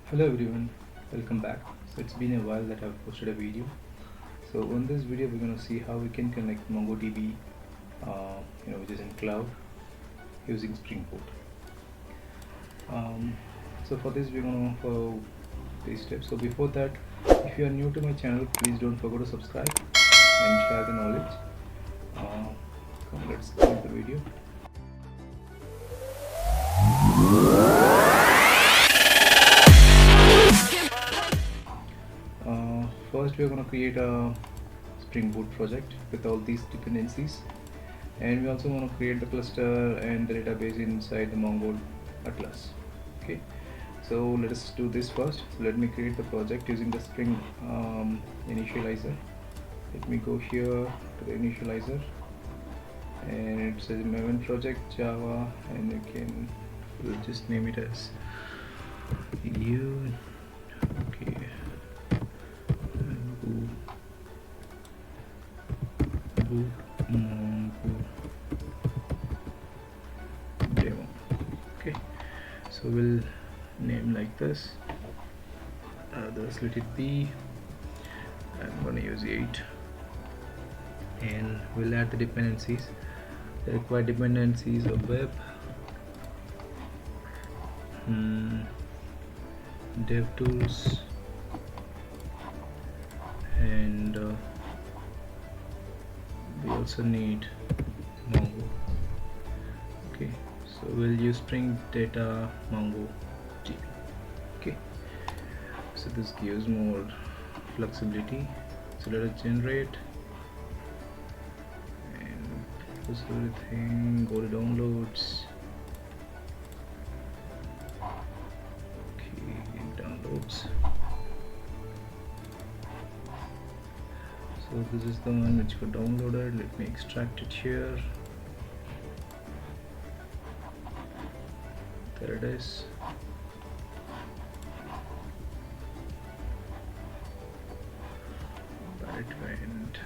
Hello everyone, welcome back. So it's been a while that I've posted a video. So in this video we're going to see how we can connect MongoDB which is in cloud using Spring Boot. So for this we're going to follow these steps. So before that, if you are new to my channel, please don't forget to subscribe and share the knowledge. Let's start the video. First we're going to create a Spring Boot project with all these dependencies, and we also want to create the cluster and the database inside the Mongo Atlas. Okay, so let us do this first. So let me create the project using the Spring initializer. Let me go here to the initializer, and it says Maven project Java, and we'll just name it as okay. Mongo demo. Okay, so we'll name like this. Others let it be. I'm gonna use 8, and we'll add the dependencies. The required dependencies of web, DevTools, and we also need Mongo. Okay, so we'll use Spring Data MongoDB. Okay, so this gives more flexibility. So let us generate and close everything, go to downloads. Okay, downloads. So this is the one which got downloaded. Let me extract it here. There it is. Where it went.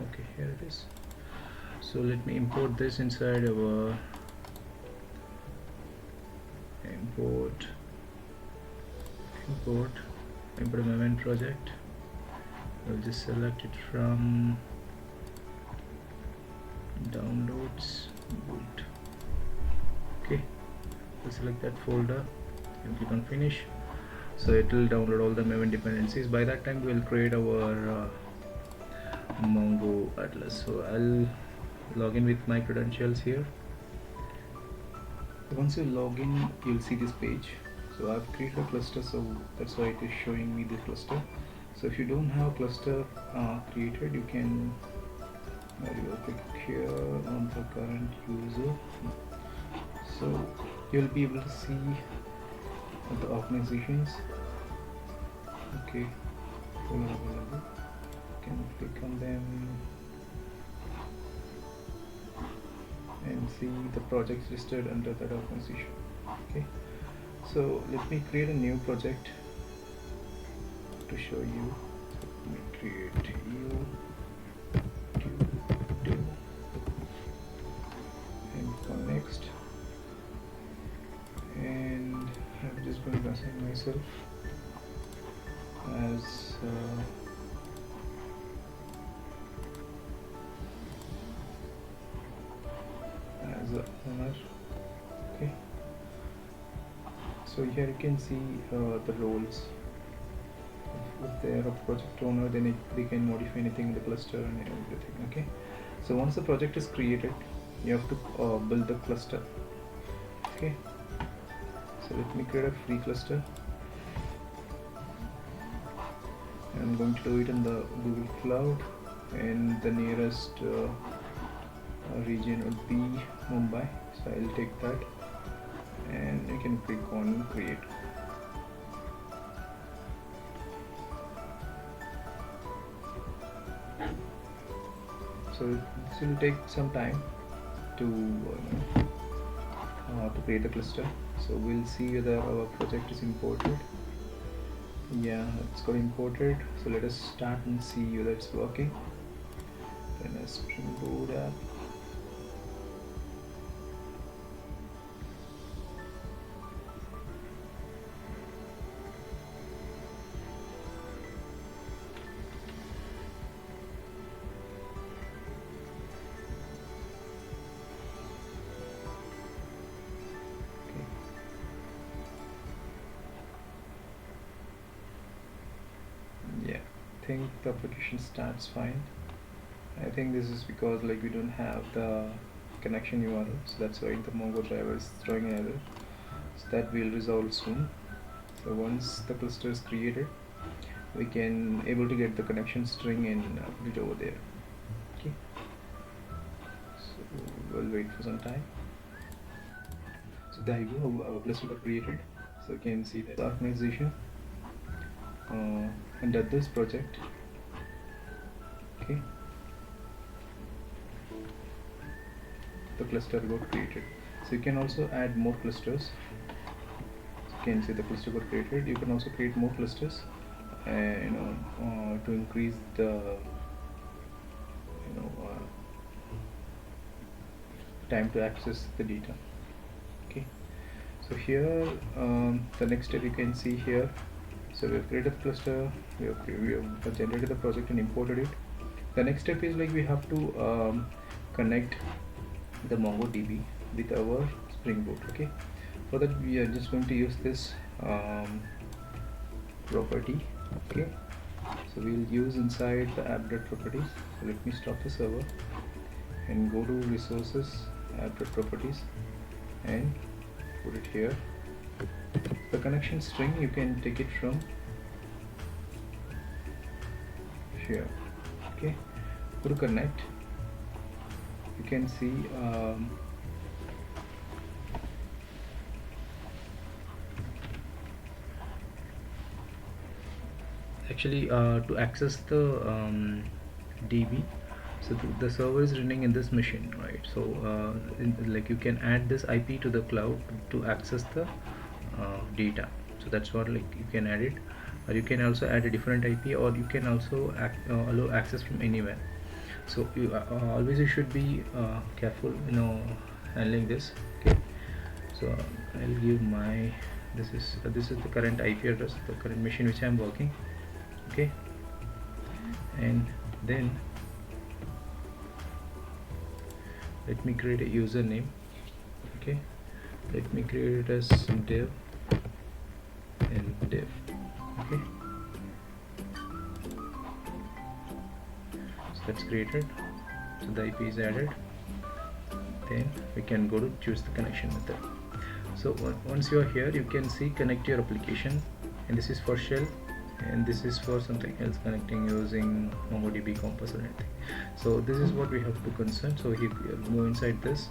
Okay, here it is. So let me import this inside our import a Maven project. We'll just select it from downloads, boot. Okay, we'll select that folder and click on finish. So it will download all the Maven dependencies. By that time we'll create our Mongo Atlas. So I'll log in with my credentials here. Once you log in, you'll see this page. So I've created a cluster, so that's why it is showing me the cluster. So if you don't have a cluster created, you can click here on the current user. So you'll be able to see the organizations. Okay, available. You can click on them and see the projects listed under that organization. Okay, so let me create a new project to show you. Let me create and go next, and I'm just going to assign myself as the owner. Okay, so here you can see the roles. If they are a project owner, then they can modify anything in the cluster and everything. Okay, so once the project is created, you have to build the cluster. Okay, so let me create a free cluster. I'm going to do it in the Google Cloud, and the nearest region would be Mumbai. So I'll take that, and you can click on create. So this will take some time to create the cluster. So we'll see whether our project is imported. Yeah, it's got imported. So let us start and see whether it's working. Then a Spring Boot app. think the application starts fine. I think this is because like we don't have the connection URL, so that's why the Mongo driver is throwing an error. So that will resolve soon. So once the cluster is created, we can able to get the connection string and put it over there. Okay. So we'll wait for some time. So there you go, our cluster got created. So you can see the organization under this project. Okay. The cluster got created. So you can also add more clusters. So you can see the cluster got created. You can also create more clusters, to increase the time to access the data. Okay. So here the next step you can see here. So we have created the cluster. We have generated the project and imported it. The next step is like we have to connect the Mongo DB with our Spring Boot. Okay, for that we are just going to use this property. Okay, so we'll use inside the app.properties. So let me stop the server and go to resources, app.properties, and put it here. The connection string you can take it from here. Okay, go to connect. You can see actually to access the DB, so the server is running in this machine, right? So like you can add this IP to the cloud to access the data. So that's what, like, you can add it, or you can also add a different IP, or you can also allow access from anywhere. So you always you should be careful handling this. Okay, so I'll give my this is the current IP address, the current machine which I'm working. Okay, and then let me create a username. Okay, let me create it as dev and dev. Okay, so that's created. So the IP is added. Then we can go to choose the connection method. So once you are here, you can see connect your application, and this is for shell, and this is for something else, connecting using MongoDB compass or anything. So this is what we have to concern. So here go inside this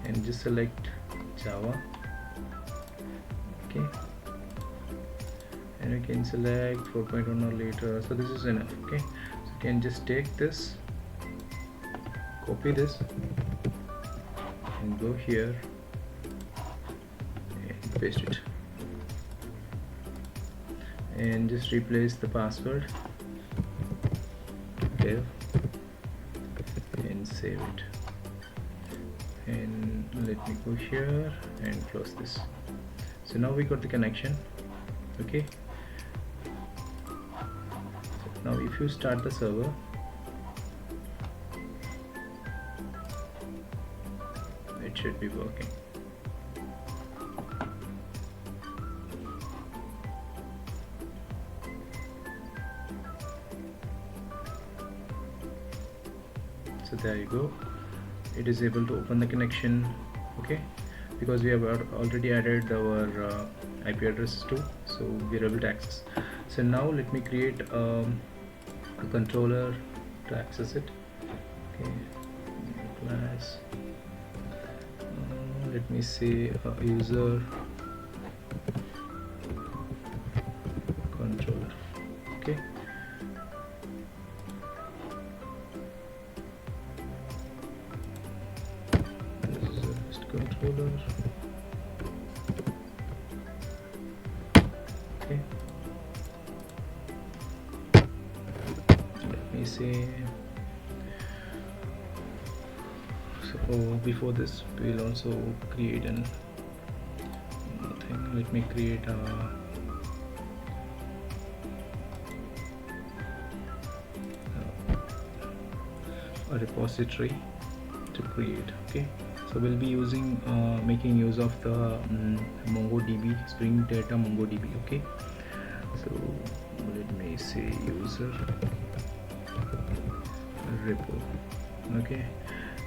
and just select Java. Okay, and we can select 4.1 or later. So this is enough. Okay, so you can just take this, copy this, and go here and paste it, and just replace the password dev and save it, and let me go here and close this. So now we got the connection. Okay, so now if you start the server, it should be working. So there you go, it is able to open the connection. Okay, because we have already added our IP addresses too, so we are able to access. So now let me create a controller to access it. Okay, class, let me say user controller. Okay, this is a host controller. Okay, let me say, so before this we'll also create an thing. Let me create a repository to create. Okay, so we'll be using making use of the MongoDB, Spring Data MongoDB. Okay, so let me say user repo. Okay,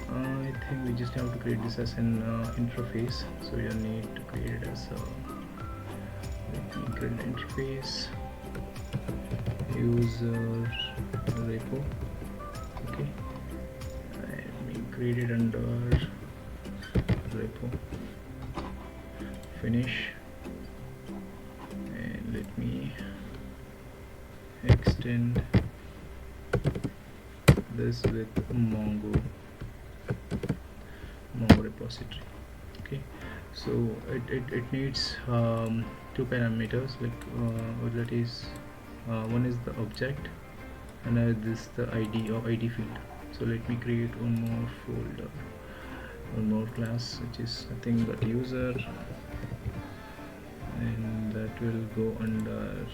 I think we just have to create this as an interface, so you need to create it as a create interface user repo. Okay, let me create it under repo, finish, and let me extend this with MongoRepository. Okay, so it needs two parameters, like that is one is the object and this the ID or ID field. So let me create one more folder, one more class, which is nothing but user, and that will go under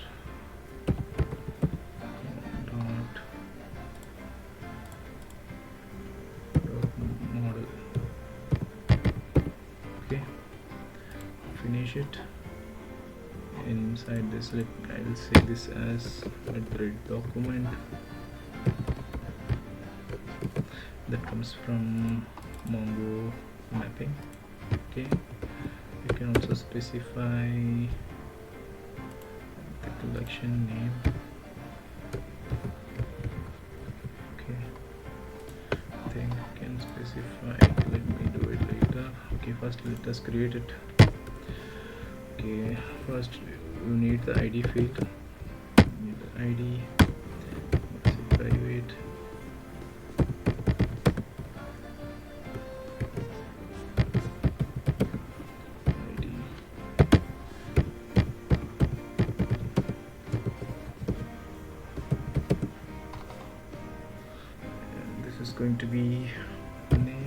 model. Okay, finish it. Inside this, I'll say this as document that comes from Mongo mapping. Okay, you can also specify the collection name. Okay, I think I can specify, let me do it later. Okay, first let us create it. Okay, first you need the ID field. You need the ID, let's say private. ID. And this is going to be name.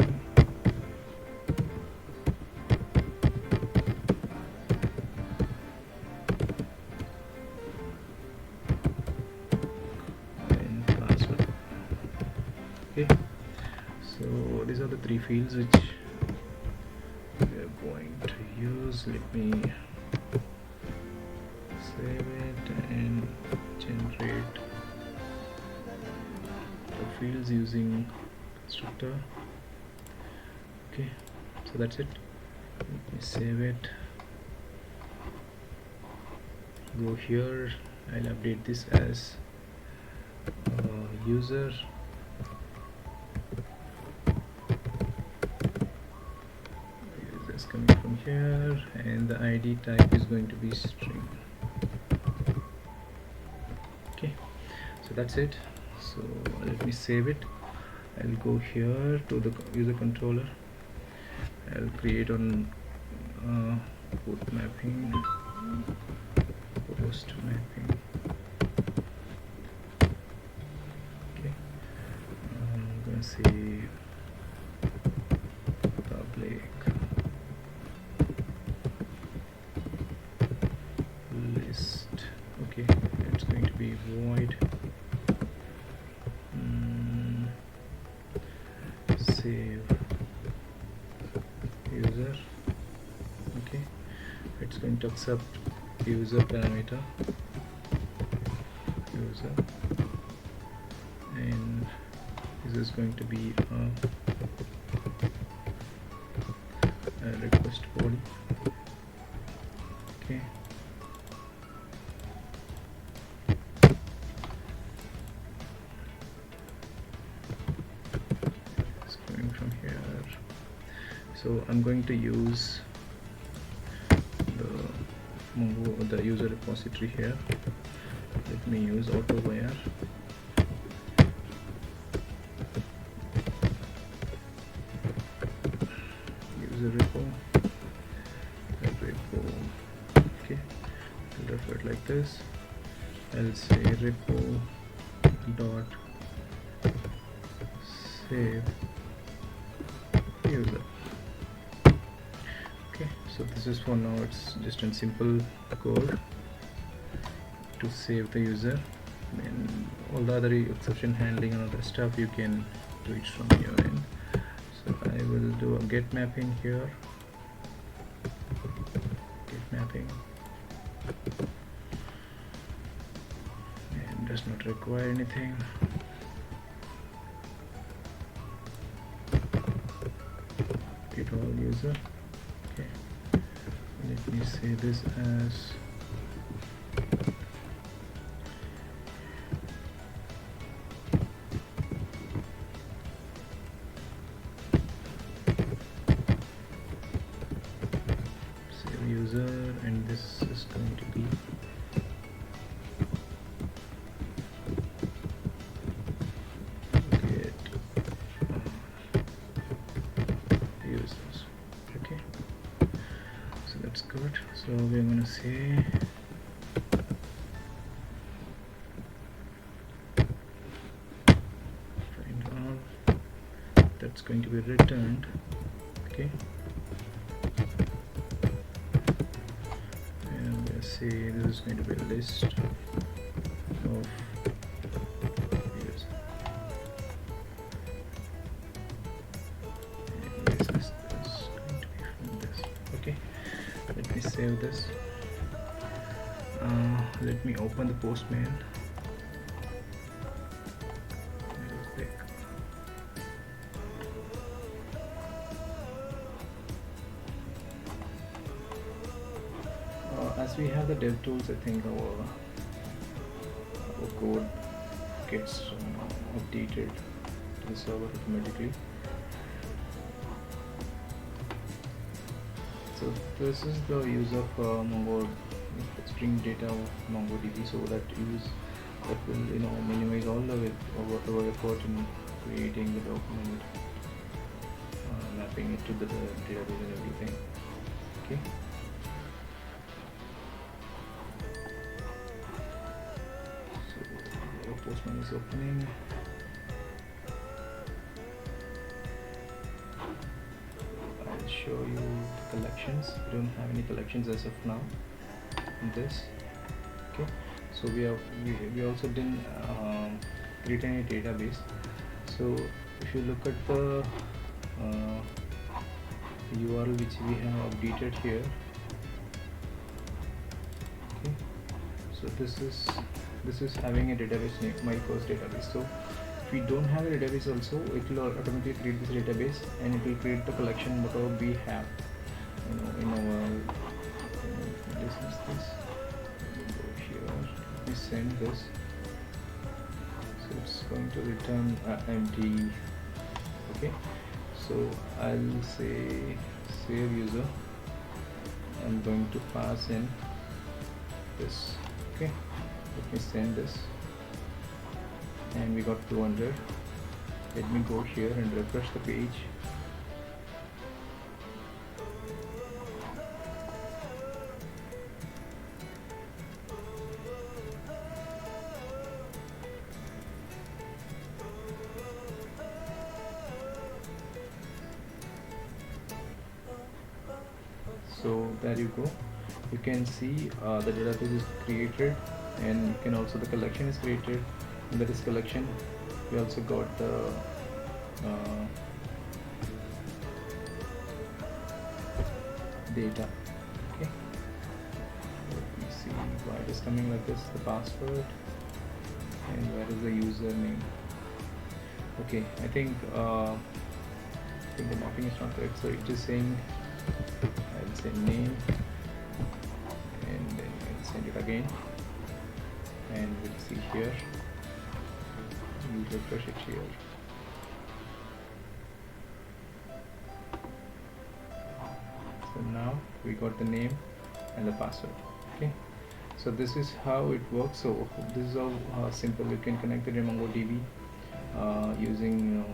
Okay, so these are the three fields which we are going to use. Let me save it and generate the fields using constructor. Okay, so that's it. Let me save it, go here, I'll update this as user. Coming from here, and the ID type is going to be string. Okay, so that's it. So let me save it. I'll go here to the user controller. I'll create on put mapping, post mapping. Okay, I'm gonna say public list. Okay, it's going to be void save user. Okay, it's going to accept user parameter user, and this is going to be a request body. Okay, it's coming from here. So I'm going to use the user repository here. Let me use auto-wire. User repo, okay, I'll refer it like this. I'll say repo dot save user. Okay, so this is for now, it's just a simple code to save the user, and all the other exception handling and other stuff you can do it from your end. So I will do a get mapping here, get mapping, and does not require anything. install user. Okay, let me say this as save user, and this is going to be get users. Okay, so that's good. So we're gonna say find all, that's going to be returned. Okay, and let's say this is going to be a list of users. And this is going to be from this. Okay, let me save this. Let me open the Postman real quick. As we have the dev tools, I think our code gets updated to the server automatically. So this is the use of Mongo Spring Data MongoDB, so that will minimize all the our effort in creating the document, mapping it to the database and everything. Okay. So our Postman is opening. I'll show you the collections. We don't have any collections as of now in this. Okay, so we also didn't create any database. So if you look at the URL which we have updated here, okay, so this is having a database name, my first database. So if we don't have a database also, it will automatically create this database, and it will create the collection whatever we have in our this is this. Go here, we send this, so it's going to return empty. Okay, so I'll say save user. I'm going to pass in this. Okay, let me send this, and we got 200. Let me go here and refresh the page. So there you go. You can see the database is created, and you can also the collection is created. Under this collection, we also got the data. Okay. Let me see why it is coming like this. The password, and where is the username? Okay, I think the mapping is not correct. So it is saying, I'll say name, and then I'll send it again, and we'll see here. We'll refresh it here. So now we got the name and the password. Okay, so this is how it works. So this is how simple you can connect it in MongoDB using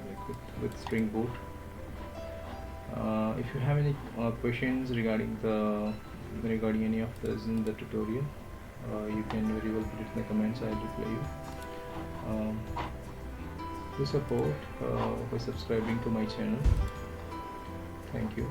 like with Spring Boot. If you have any questions regarding any of this in the tutorial, you can very well put it in the comments. I'll reply you. Do support by subscribing to my channel. Thank you.